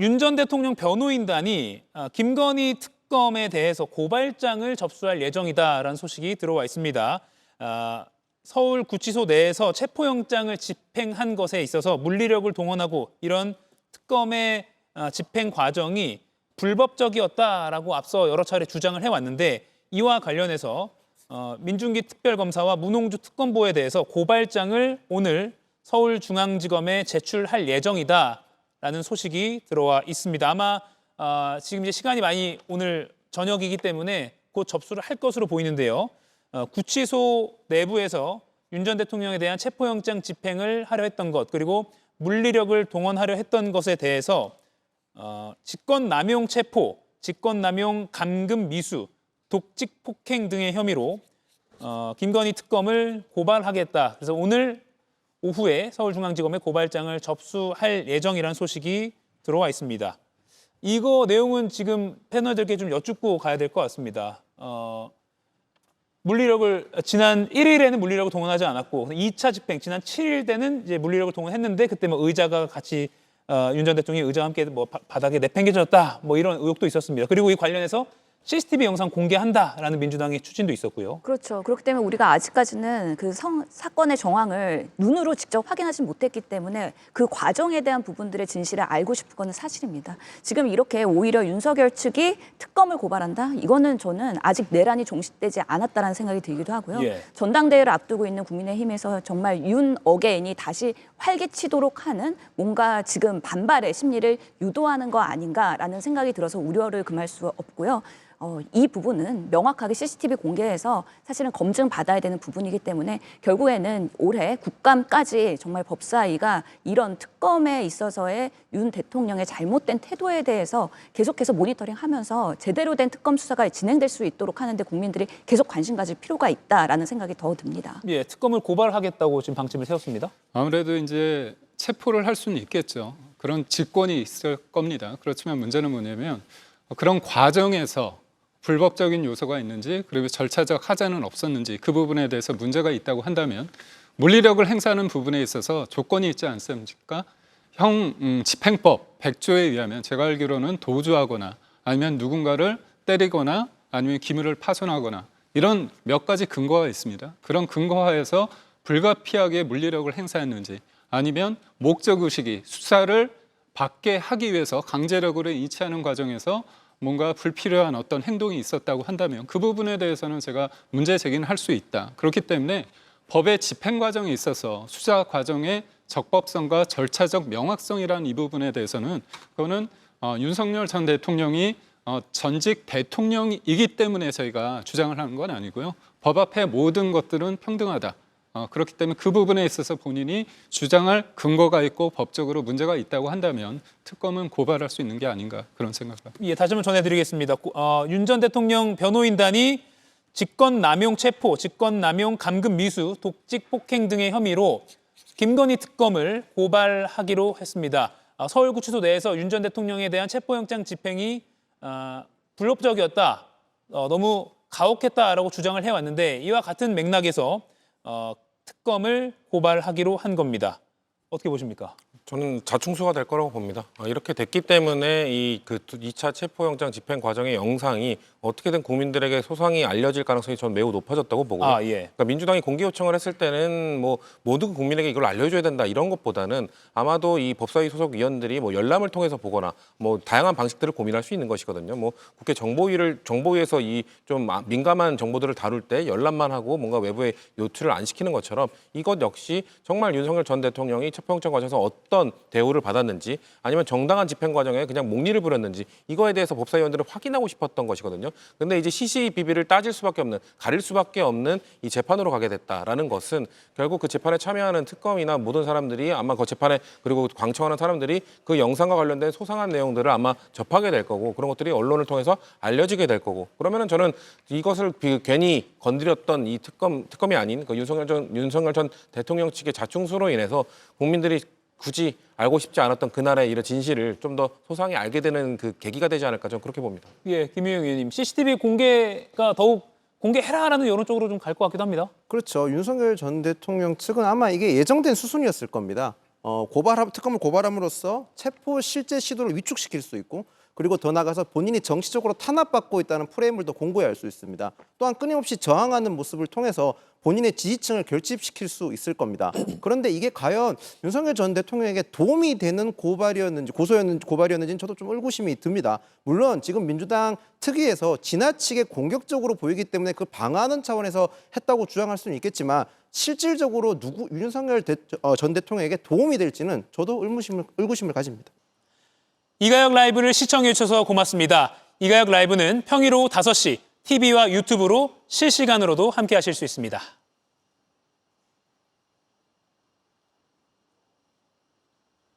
윤 전 대통령 변호인단이 김건희 특검에 대해서 고발장을 접수할 예정이다라는 소식이 들어와 있습니다. 서울구치소 내에서 체포영장을 집행한 것에 있어서 물리력을 동원하고 이런 특검의 집행 과정이 불법적이었다라고 앞서 여러 차례 주장을 해왔는데 이와 관련해서 민중기 특별검사와 문홍주 특검보에 대해서 고발장을 오늘 서울중앙지검에 제출할 예정이다라는 소식이 들어와 있습니다. 아마 지금 이제 시간이 많이 오늘 저녁이기 때문에 곧 접수를 할 것으로 보이는데요. 구치소 내부에서 윤 전 대통령에 대한 체포영장 집행을 하려 했던 것 그리고 물리력을 동원하려 했던 것에 대해서 직권남용 체포, 직권남용 감금 미수, 독직 폭행 등의 혐의로 김건희 특검을 고발하겠다. 그래서 오늘 오후에 서울중앙지검에 고발장을 접수할 예정이라는 소식이 들어와 있습니다. 이거 내용은 지금 패널들께 좀 여쭙고 가야 될 것 같습니다. 물리력을 지난 1일에는 물리력을 동원하지 않았고 2차 집행 지난 7일 때는 이제 물리력을 동원했는데 그때 뭐 의자가 같이 윤 전 대통령이 의자와 함께 뭐 바닥에 내팽개졌다 뭐 이런 의혹도 있었습니다. 그리고 이 관련해서 CCTV 영상 공개한다라는 민주당의 추진도 있었고요. 그렇죠. 그렇기 때문에 우리가 아직까지는 그 사건의 정황을 눈으로 직접 확인하지 못했기 때문에 그 과정에 대한 부분들의 진실을 알고 싶은 건 사실입니다. 지금 이렇게 오히려 윤석열 측이 특검을 고발한다? 이거는 저는 아직 내란이 종식되지 않았다라는 생각이 들기도 하고요. 예. 전당대회를 앞두고 있는 국민의힘에서 정말 윤 어게인이 다시 활개치도록 하는 뭔가 지금 반발의 심리를 유도하는 거 아닌가라는 생각이 들어서 우려를 금할 수 없고요. 이 부분은 명확하게 CCTV 공개해서 사실은 검증받아야 되는 부분이기 때문에 결국에는 올해 국감까지 정말 법사위가 이런 특검에 있어서의 윤 대통령의 잘못된 태도에 대해서 계속해서 모니터링하면서 제대로 된 특검 수사가 진행될 수 있도록 하는데 국민들이 계속 관심 가질 필요가 있다라는 생각이 더 듭니다. 예, 특검을 고발하겠다고 지금 방침을 세웠습니다. 아무래도 이제 체포를 할 수는 있겠죠. 그런 직권이 있을 겁니다. 그렇지만 문제는 뭐냐면 그런 과정에서 불법적인 요소가 있는지 그리고 절차적 하자는 없었는지 그 부분에 대해서 문제가 있다고 한다면 물리력을 행사하는 부분에 있어서 조건이 있지 않습니까? 집행법 100조에 의하면 제가 알기로는 도주하거나 아니면 누군가를 때리거나 아니면 기물을 파손하거나 이런 몇 가지 근거가 있습니다. 그런 근거하에서 불가피하게 물리력을 행사했는지 아니면 목적의식이 수사를 받게 하기 위해서 강제력으로 이치하는 과정에서 뭔가 불필요한 어떤 행동이 있었다고 한다면 그 부분에 대해서는 제가 문제 제기는 할 수 있다. 그렇기 때문에 법의 집행 과정에 있어서 수사 과정의 적법성과 절차적 명확성이라는 이 부분에 대해서는 그거는 윤석열 전 대통령이 전직 대통령이기 때문에 저희가 주장을 하는 건 아니고요. 법 앞에 모든 것들은 평등하다. 그렇기 때문에 그 부분에 있어서 본인이 주장할 근거가 있고 법적으로 문제가 있다고 한다면 특검은 고발할 수 있는 게 아닌가 그런 생각을 합니다. 예, 다시 한번 전해드리겠습니다. 윤 전 대통령 변호인단이 직권남용 체포, 직권남용 감금 미수, 독직 폭행 등의 혐의로 김건희 특검을 고발하기로 했습니다. 서울구치소 내에서 윤 전 대통령에 대한 체포영장 집행이 불법적이었다, 너무 가혹했다라고 주장을 해왔는데 이와 같은 맥락에서 특검을 고발하기로 한 겁니다. 어떻게 보십니까? 저는 자충수가 될 거라고 봅니다. 이렇게 됐기 때문에 이 2차 체포영장 집행 과정의 영상이 어떻게든 국민들에게 소상히 알려질 가능성이 저는 매우 높아졌다고 보고요. 예. 그러니까 민주당이 공개 요청을 했을 때는 뭐 모든 국민에게 이걸 알려줘야 된다 이런 것보다는 아마도 이 법사위 소속 위원들이 뭐 열람을 통해서 보거나 뭐 다양한 방식들을 고민할 수 있는 것이거든요. 뭐 국회 정보위에서 이 좀 민감한 정보들을 다룰 때 열람만 하고 뭔가 외부에 노출을 안 시키는 것처럼 이것 역시 정말 윤석열 전 대통령이 체포영장 과정에서 어떤 대우를 받았는지 아니면 정당한 집행 과정에 그냥 목리를 부렸는지 이거에 대해서 법사위원들은 확인하고 싶었던 것이거든요. 근데 이제 시시비비를 따질 수밖에 없는, 가릴 수밖에 없는 이 재판으로 가게 됐다라는 것은 결국 그 재판에 참여하는 특검이나 모든 사람들이 아마 그 재판에 그리고 광청하는 사람들이 그 영상과 관련된 소상한 내용들을 아마 접하게 될 거고 그런 것들이 언론을 통해서 알려지게 될 거고 그러면은 저는 이것을 괜히 건드렸던 이 특검이 아닌 그 윤석열 전 대통령 측의 자충수로 인해서 국민들이 굳이 알고 싶지 않았던 그날의 이런 진실을 좀 더 소상히 알게 되는 그 계기가 되지 않을까 저는 그렇게 봅니다. 예, 김유영 의원님, CCTV 공개가 더욱 공개해라라는 여론 쪽으로 좀 갈 것 같기도 합니다. 그렇죠. 윤석열 전 대통령 측은 아마 이게 예정된 수순이었을 겁니다. 특검을 고발함으로써 체포 실제 시도를 위축시킬 수 있고 그리고 더 나아가서 본인이 정치적으로 탄압받고 있다는 프레임을 더 공고히 할 수 있습니다. 또한 끊임없이 저항하는 모습을 통해서 본인의 지지층을 결집시킬 수 있을 겁니다. 그런데 이게 과연 윤석열 전 대통령에게 도움이 되는 고발이었는지는 저도 좀 의구심이 듭니다. 물론 지금 민주당 특위에서 지나치게 공격적으로 보이기 때문에 그 방어하는 차원에서 했다고 주장할 수는 있겠지만 실질적으로 윤석열 전 대통령에게 도움이 될지는 저도 의구심을 가집니다. 이가혁 라이브를 시청해 주셔서 고맙습니다. 이가혁 라이브는 평일 오후 5시 TV와 유튜브로 실시간으로도 함께 하실 수 있습니다.